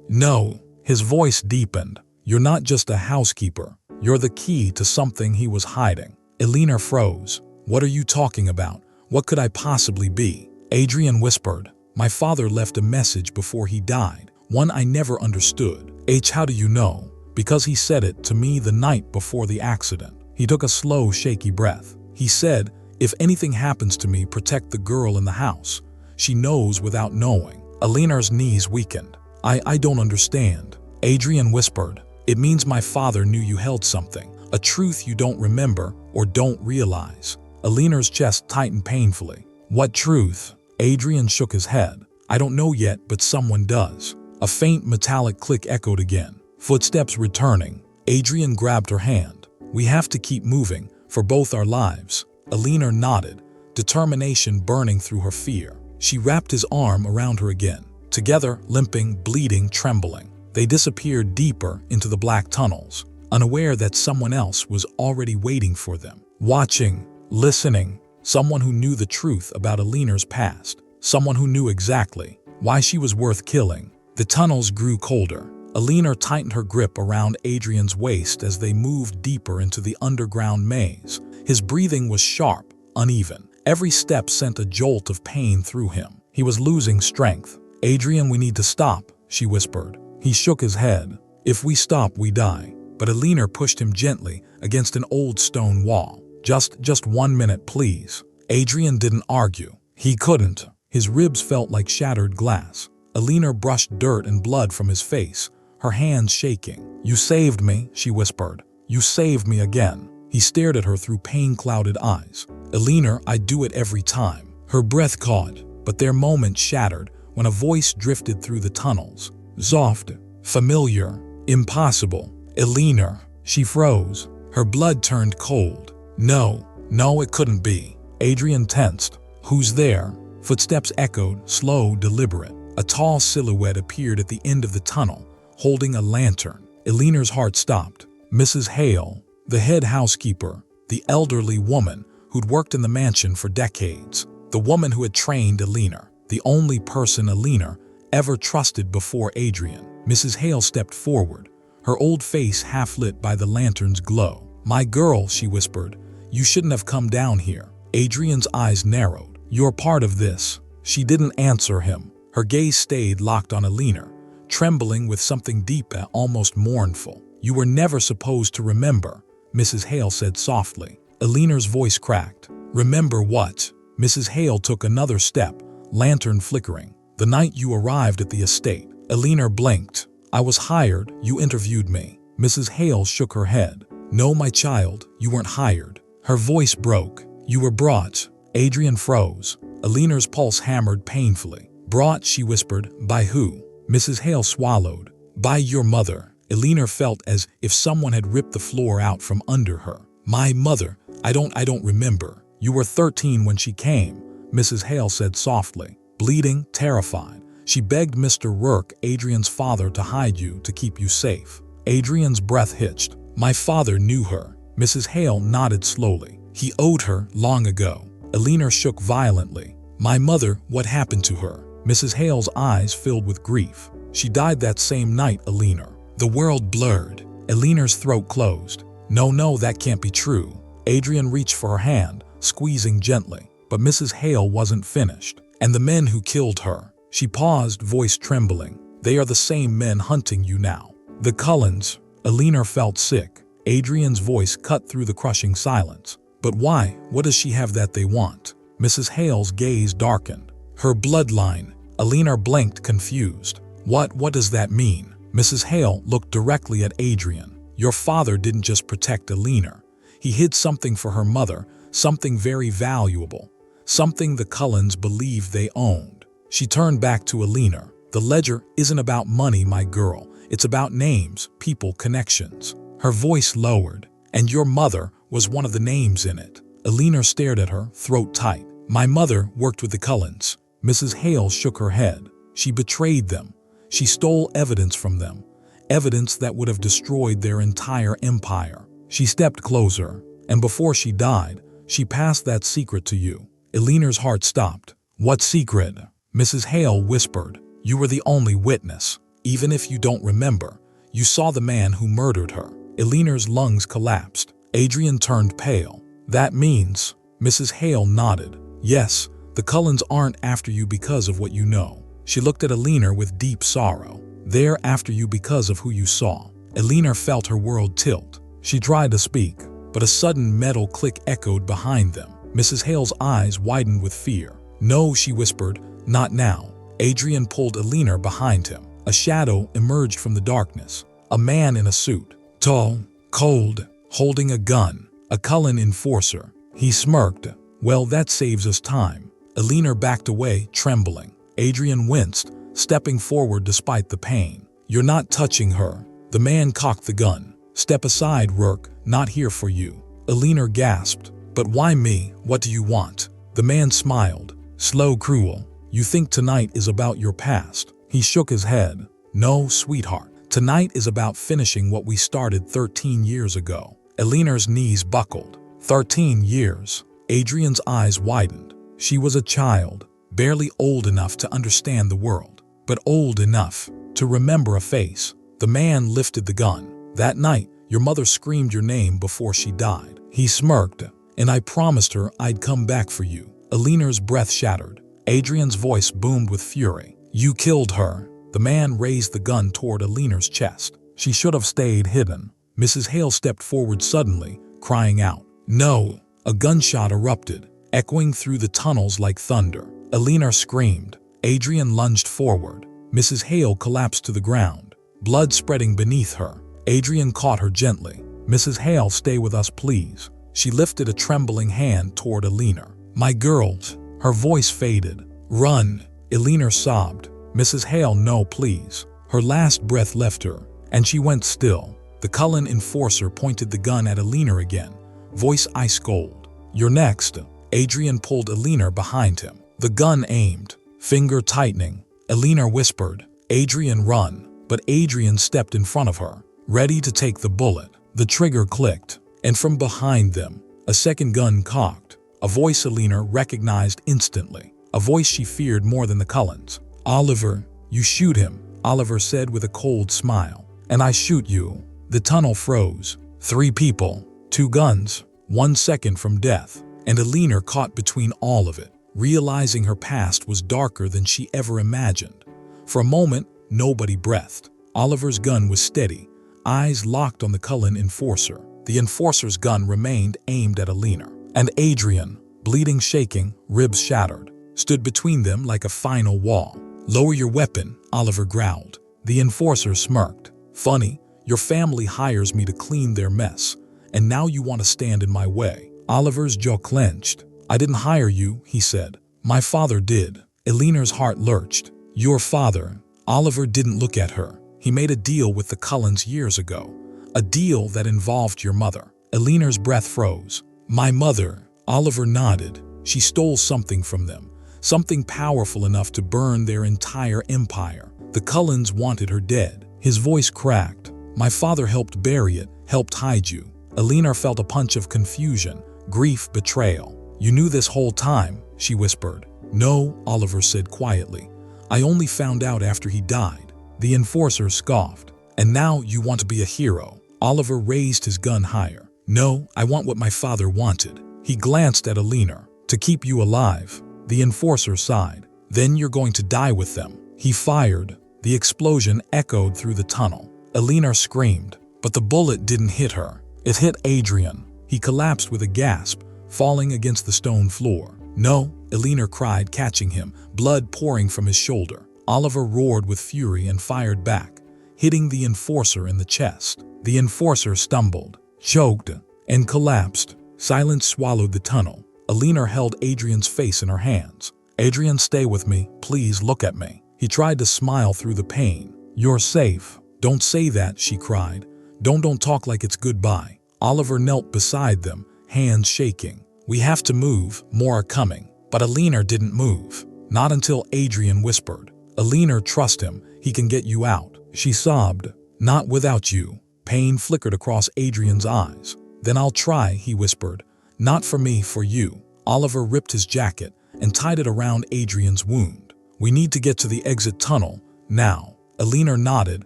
No. His voice deepened. You're not just a housekeeper. You're the key to something he was hiding. Eleanor froze. What are you talking about? What could I possibly be? Adrian whispered. My father left a message before he died. One I never understood. How do you know? Because he said it to me the night before the accident. He took a slow, shaky breath. He said, if anything happens to me, protect the girl in the house. She knows without knowing. Eleanor's knees weakened. I don't understand. Adrian whispered. It means my father knew you held something. A truth you don't remember or don't realize. Eleanor's chest tightened painfully. What truth? Adrian shook his head. I don't know yet, but someone does. A faint metallic click echoed again. Footsteps returning. Adrian grabbed her hand. We have to keep moving, for both our lives. Eleanor nodded, determination burning through her fear. She wrapped his arm around her again. Together, limping, bleeding, trembling, they disappeared deeper into the black tunnels, unaware that someone else was already waiting for them. Watching, listening, someone who knew the truth about Eleanor's past. Someone who knew exactly why she was worth killing. The tunnels grew colder. Eleanor tightened her grip around Adrian's waist as they moved deeper into the underground maze. His breathing was sharp, uneven. Every step sent a jolt of pain through him. He was losing strength. "Adrian, we need to stop," she whispered. He shook his head. "If we stop, we die." But Eleanor pushed him gently against an old stone wall. Just 1 minute, please." Adrian didn't argue. He couldn't. His ribs felt like shattered glass. Eleanor brushed dirt and blood from his face, her hands shaking. "You saved me," she whispered. "You saved me again." He stared at her through pain-clouded eyes. "Eleanor, I do it every time." Her breath caught, but their moment shattered when a voice drifted through the tunnels. Soft, familiar, impossible. "Eleanor." She froze. Her blood turned cold. No, it couldn't be. Adrian tensed. "Who's there?" Footsteps echoed, slow, deliberate. A tall silhouette appeared at the end of the tunnel, holding a lantern. Eleanor's heart stopped. Mrs. Hale, the head housekeeper, the elderly woman who'd worked in the mansion for decades, the woman who had trained Eleanor, the only person Eleanor ever trusted before Adrian. Mrs. Hale stepped forward, her old face half-lit by the lantern's glow. "My girl," she whispered, "you shouldn't have come down here." Adrian's eyes narrowed. "You're part of this." She didn't answer him. Her gaze stayed locked on Eleanor, trembling with something deep and almost mournful. "You were never supposed to remember," Mrs. Hale said softly. Eleanor's voice cracked. "Remember what?" Mrs. Hale took another step, lantern flickering. "The night you arrived at the estate." Eleanor blinked. "I was hired, you interviewed me." Mrs. Hale shook her head. "No, my child, you weren't hired." Her voice broke. "You were brought." Adrian froze. Eleanor's pulse hammered painfully. "Brought," she whispered. "By who?" Mrs. Hale swallowed. "By your mother." Eleanor felt as if someone had ripped the floor out from under her. "My mother? I don't remember." "You were 13 when she came," Mrs. Hale said softly. Bleeding, terrified, she begged Mr. Rourke, Adrian's father, to hide you, to keep you safe. Adrian's breath hitched. "My father knew her." Mrs. Hale nodded slowly. "He owed her long ago." Eleanor shook violently. "My mother, what happened to her?" Mrs. Hale's eyes filled with grief. "She died that same night, Eleanor." The world blurred. Eleanor's throat closed. No, that can't be true." Adrian reached for her hand, squeezing gently. But Mrs. Hale wasn't finished. "And the men who killed her." She paused, voice trembling. "They are the same men hunting you now." "The Cullens." Eleanor felt sick. Adrian's voice cut through the crushing silence. "But why? What does she have that they want?" Mrs. Hale's gaze darkened. "Her bloodline." Eleanor blinked, confused. What does that mean?" Mrs. Hale looked directly at Adrian. "Your father didn't just protect Eleanor. He hid something for her mother, something very valuable, something the Cullens believed they owned." She turned back to Eleanor. "The ledger isn't about money, my girl. It's about names, people, connections." Her voice lowered. "And your mother was one of the names in it." Eleanor stared at her, throat tight. "My mother worked with the Cullens." Mrs. Hale shook her head. "She betrayed them. She stole evidence from them, evidence that would have destroyed their entire empire." She stepped closer, "And before she died, she passed that secret to you." Eleanor's heart stopped. "What secret?" Mrs. Hale whispered. "You were the only witness. Even if you don't remember, you saw the man who murdered her." Eleanor's lungs collapsed. Adrian turned pale. "That means..." Mrs. Hale nodded. "Yes, the Cullens aren't after you because of what you know." She looked at Eleanor with deep sorrow. "They're after you because of who you saw." Eleanor felt her world tilt. She tried to speak, but a sudden metal click echoed behind them. Mrs. Hale's eyes widened with fear. "No," she whispered, "not now." Adrian pulled Eleanor behind him. A shadow emerged from the darkness. A man in a suit, tall, cold, holding a gun, a Cullen enforcer. He smirked. "Well, that saves us time." Eleanor backed away, trembling. Adrian winced, stepping forward despite the pain. "You're not touching her." The man cocked the gun. "Step aside, Rourke, not here for you." Eleanor gasped. "But why me? What do you want?" The man smiled. Slow, cruel. "You think tonight is about your past?" He shook his head. "No, sweetheart. Tonight is about finishing what we started 13 years ago." Eleanor's knees buckled. 13 years. Adrian's eyes widened. She was a child, barely old enough to understand the world, but old enough to remember a face, The man lifted the gun. That night, your mother screamed your name before she died. He smirked, and I promised her I'd come back for you. Eleanor's breath shattered. Adrian's voice boomed with fury. You killed her. The man raised the gun toward Eleanor's chest. She should have stayed hidden. Mrs. Hale stepped forward suddenly, crying out, "No!" A gunshot erupted, echoing through the tunnels like thunder. Eleanor screamed. Adrian lunged forward. Mrs. Hale collapsed to the ground, blood spreading beneath her. Adrian caught her gently. "Mrs. Hale, stay with us, please." She lifted a trembling hand toward Eleanor. "My girls." Her voice faded. "Run." Eleanor sobbed. "Mrs. Hale, no, please." Her last breath left her, and she went still. The Cullen enforcer pointed the gun at Eleanor again, voice ice cold. "You're next." Adrian pulled Eleanor behind him. The gun aimed, finger tightening. Eleanor whispered, "Adrian, run." But Adrian stepped in front of her, ready to take the bullet. The trigger clicked, and from behind them, a second gun cocked. A voice Eleanor recognized instantly, a voice she feared more than the Cullens. "Oliver, you shoot him," Oliver said with a cold smile. "And I shoot you." The tunnel froze. 3 people, 2 guns, 1 second from death, and Eleanor caught between all of it, realizing her past was darker than she ever imagined. For a moment, nobody breathed. Oliver's gun was steady, eyes locked on the Cullen enforcer. The enforcer's gun remained aimed at Eleanor. And Adrian, bleeding, shaking, ribs shattered, stood between them like a final wall. "Lower your weapon," Oliver growled. The enforcer smirked. "Funny, your family hires me to clean their mess, and now you want to stand in my way." Oliver's jaw clenched. "I didn't hire you," he said. "My father did." Eleanor's heart lurched. "Your father?" Oliver didn't look at her. "He made a deal with the Cullens years ago. A deal that involved your mother." Eleanor's breath froze. "My mother?" Oliver nodded. "She stole something from them, something powerful enough to burn their entire empire. The Cullens wanted her dead." His voice cracked. "My father helped bury it, helped hide you." Eleanor felt a punch of confusion, grief, betrayal. "You knew this whole time," she whispered. "No," Oliver said quietly. "I only found out after he died." The enforcer scoffed. "And now you want to be a hero?" Oliver raised his gun higher. "No, I want what my father wanted." He glanced at Eleanor. "To keep you alive." The enforcer sighed. "Then you're going to die with them." He fired. The explosion echoed through the tunnel. Eleanor screamed, but the bullet didn't hit her. It hit Adrian. He collapsed with a gasp, falling against the stone floor. "No," Eleanor cried, catching him, blood pouring from his shoulder. Oliver roared with fury and fired back, hitting the enforcer in the chest. The enforcer stumbled, choked, and collapsed. Silence swallowed the tunnel. Eleanor held Adrian's face in her hands. "Adrian, stay with me. Please look at me." He tried to smile through the pain. "You're safe." "Don't say that," she cried. Don't talk like it's goodbye." Oliver knelt beside them, hands shaking. "We have to move. More are coming." But Eleanor didn't move. Not until Adrian whispered, "Eleanor, trust him. He can get you out." She sobbed. "Not without you." Pain flickered across Adrian's eyes. "Then I'll try," he whispered. "Not for me, for you." Oliver ripped his jacket and tied it around Adrian's wound. "We need to get to the exit tunnel, now." Eleanor nodded,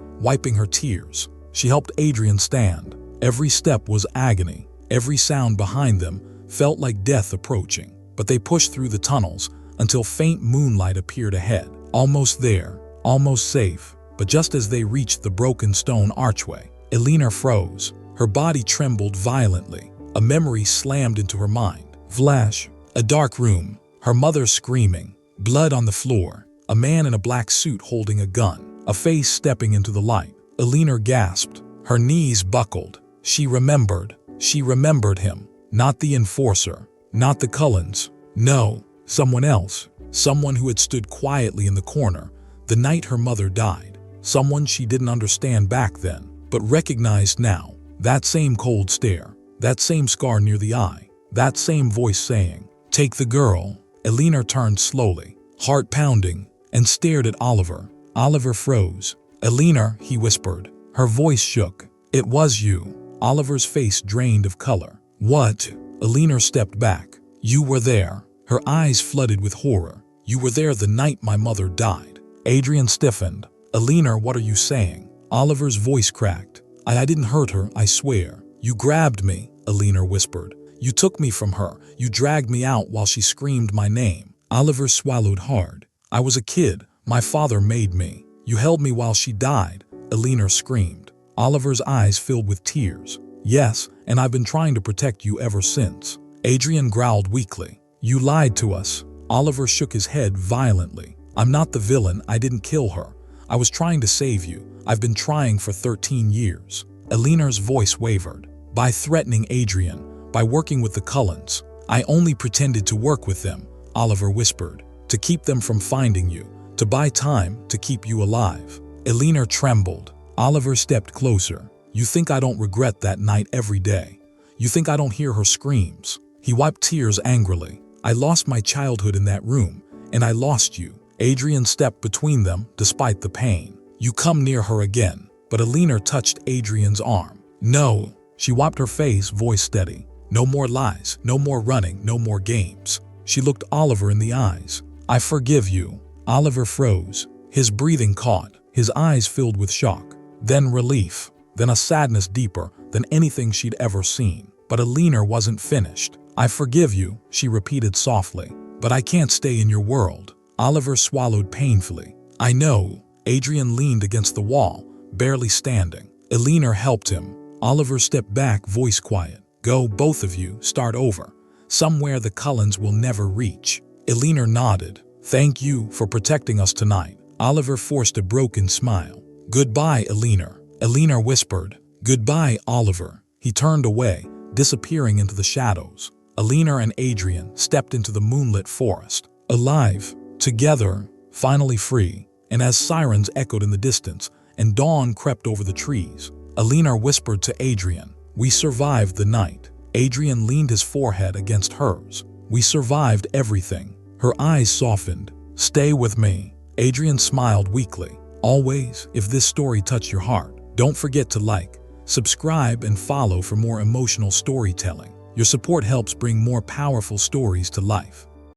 wiping her tears. She helped Adrian stand. Every step was agony. Every sound behind them felt like death approaching. But they pushed through the tunnels until faint moonlight appeared ahead. Almost there, almost safe. But just as they reached the broken stone archway, Eleanor froze. Her body trembled violently. A memory slammed into her mind. Flash. A dark room. Her mother screaming. Blood on the floor. A man in a black suit holding a gun. A face stepping into the light. Eleanor gasped. Her knees buckled. She remembered. She remembered him. Not the enforcer. Not the Cullens. No, someone else. Someone who had stood quietly in the corner the night her mother died. Someone she didn't understand back then, but recognized now. That same cold stare. That same scar near the eye. That same voice saying, "Take the girl." Eleanor turned slowly, heart pounding, and stared at Oliver. Oliver froze. "Eleanor," he whispered. Her voice shook. "It was you." Oliver's face drained of color. "What?" Eleanor stepped back. "You were there." Her eyes flooded with horror. "You were there the night my mother died." Adrian stiffened. "Eleanor, what are you saying?" Oliver's voice cracked. I didn't hurt her, I swear. You grabbed me, Eleanor whispered. You took me from her. You dragged me out while she screamed my name. Oliver swallowed hard. I was a kid. My father made me. You held me while she died, Eleanor screamed. Oliver's eyes filled with tears. Yes, and I've been trying to protect you ever since. Adrian growled weakly. You lied to us. Oliver shook his head violently. I'm not the villain. I didn't kill her. I was trying to save you. I've been trying for 13 years. Eleanor's voice wavered. By threatening Adrian, by working with the Cullens. I only pretended to work with them, Oliver whispered. To keep them from finding you. To buy time to keep you alive. Eleanor trembled. Oliver stepped closer. You think I don't regret that night every day? You think I don't hear her screams? He wiped tears angrily. I lost my childhood in that room, and I lost you. Adrian stepped between them despite the pain. You come near her again. But Eleanor touched Adrian's arm. No. She wiped her face, voice steady. No more lies, no more running, no more games. She looked Oliver in the eyes. I forgive you. Oliver froze. His breathing caught. His eyes filled with shock. Then relief. Then a sadness deeper than anything she'd ever seen. But Eleanor wasn't finished. I forgive you, she repeated softly. But I can't stay in your world. Oliver swallowed painfully. I know. Adrian leaned against the wall, barely standing. Eleanor helped him. Oliver stepped back, voice quiet. Go, both of you, start over. Somewhere the Cullens will never reach. Eleanor nodded. Thank you for protecting us tonight. Oliver forced a broken smile. Goodbye, Eleanor. Eleanor whispered. Goodbye, Oliver. He turned away, disappearing into the shadows. Eleanor and Adrian stepped into the moonlit forest. Alive, together, finally free. And as sirens echoed in the distance and dawn crept over the trees, Eleanor whispered to Adrian, We survived the night. Adrian leaned his forehead against hers. We survived everything. Her eyes softened. Stay with me. Adrian smiled weakly. Always, if this story touched your heart, don't forget to like, subscribe, and follow for more emotional storytelling. Your support helps bring more powerful stories to life.